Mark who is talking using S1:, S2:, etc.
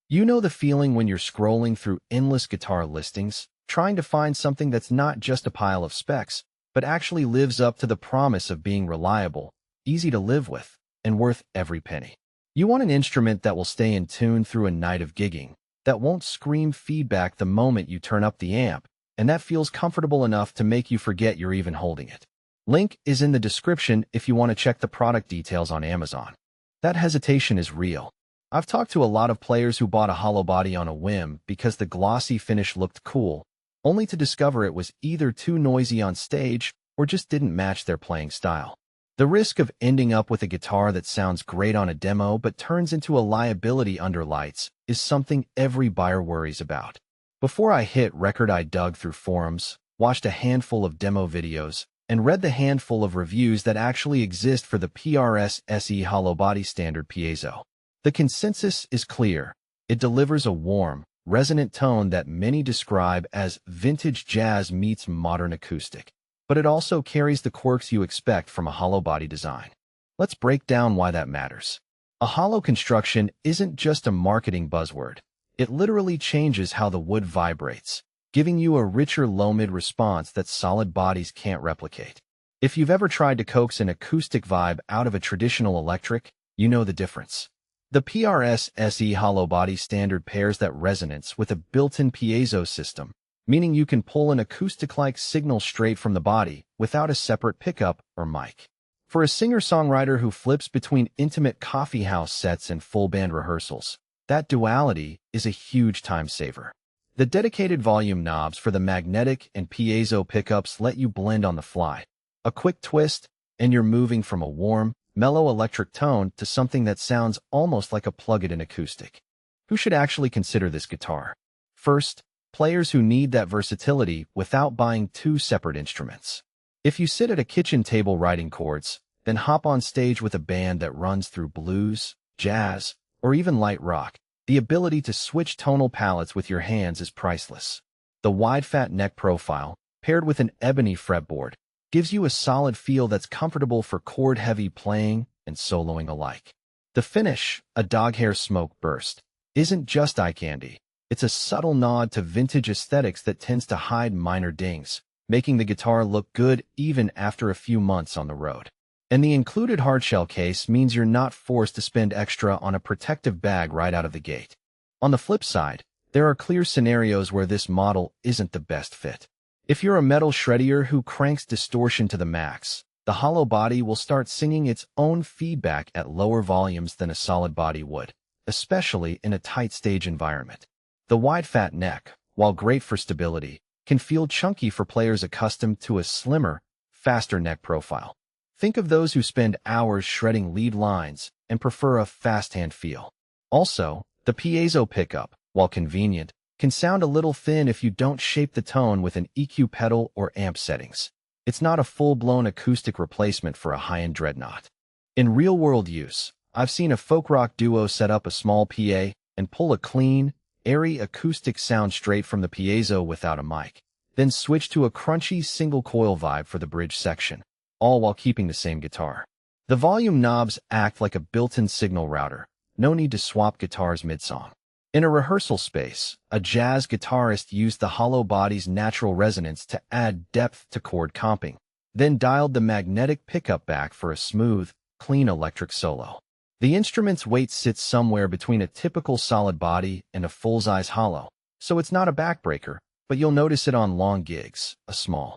S1: You know the feeling when you're scrolling through endless guitar listings, trying to find something that's not just a pile of specs, but actually lives up to the promise of being reliable, easy to live with, and worth every penny. You want an instrument that will stay in tune through a night of gigging, that won't scream feedback the moment you turn up the amp, and that feels comfortable enough to make you forget you're even holding it. Link is in the description if you want to check the product details on Amazon. That hesitation is real. I've talked to a lot of players who bought a Hollowbody on a whim because the glossy finish looked cool, only to discover it was either too noisy on stage or just didn't match their playing style. The risk of ending up with a guitar that sounds great on a demo but turns into a liability under lights is something every buyer worries about. Before I hit record, I dug through forums, watched a handful of demo videos, and read the handful of reviews that actually exist for the PRS SE Hollowbody standard Piezo. The consensus is clear. It delivers a warm, resonant tone that many describe as vintage jazz meets modern acoustic. But it also carries the quirks you expect from a Hollowbody design. Let's break down why that matters. A hollow construction isn't just a marketing buzzword. It literally changes how the wood vibrates, giving you a richer low-mid response that solid bodies can't replicate. If you've ever tried to coax an acoustic vibe out of a traditional electric, you know the difference. The PRS SE Hollowbody standard pairs that resonance with a built-in piezo system, meaning you can pull an acoustic-like signal straight from the body without a separate pickup or mic. For a singer-songwriter who flips between intimate coffeehouse sets and full band rehearsals, that duality is a huge time saver. The dedicated volume knobs for the magnetic and piezo pickups let you blend on the fly. A quick twist, and you're moving from a warm, mellow electric tone to something that sounds almost like a plug-in acoustic. Who should actually consider this guitar? First, players who need that versatility without buying two separate instruments. If you sit at a kitchen table writing chords, then hop on stage with a band that runs through blues, jazz, or even light rock, the ability to switch tonal palettes with your hands is priceless. The wide fat neck profile, paired with an ebony fretboard, gives you a solid feel that's comfortable for chord-heavy playing and soloing alike. The finish, a doghair Smokeburst, isn't just eye candy. It's a subtle nod to vintage aesthetics that tends to hide minor dings, making the guitar look good even after a few months on the road. And the included hardshell case means you're not forced to spend extra on a protective bag right out of the gate. On the flip side, there are clear scenarios where this model isn't the best fit. If you're a metal shreddier who cranks distortion to the max, the Hollowbody will start singing its own feedback at lower volumes than a solid body would, especially in a tight stage environment. The wide fat neck, while great for stability, can feel chunky for players accustomed to a slimmer, faster neck profile. Think of those who spend hours shredding lead lines and prefer a fast hand feel. Also, the piezo pickup, while convenient, can sound a little thin if you don't shape the tone with an EQ pedal or amp settings. It's not a full-blown acoustic replacement for a high-end dreadnought. In real-world use, I've seen a folk rock duo set up a small PA and pull a clean, airy acoustic sound straight from the piezo without a mic, then switch to a crunchy single-coil vibe for the bridge section, all while keeping the same guitar. The volume knobs act like a built-in signal router. No need to swap guitars mid-song. In a rehearsal space, a jazz guitarist used the Hollowbody's natural resonance to add depth to chord comping, then dialed the magnetic pickup back for a smooth, clean electric solo. The instrument's weight sits somewhere between a typical solid body and a full-size hollow, so it's not a backbreaker, but you'll notice it on long gigs, a small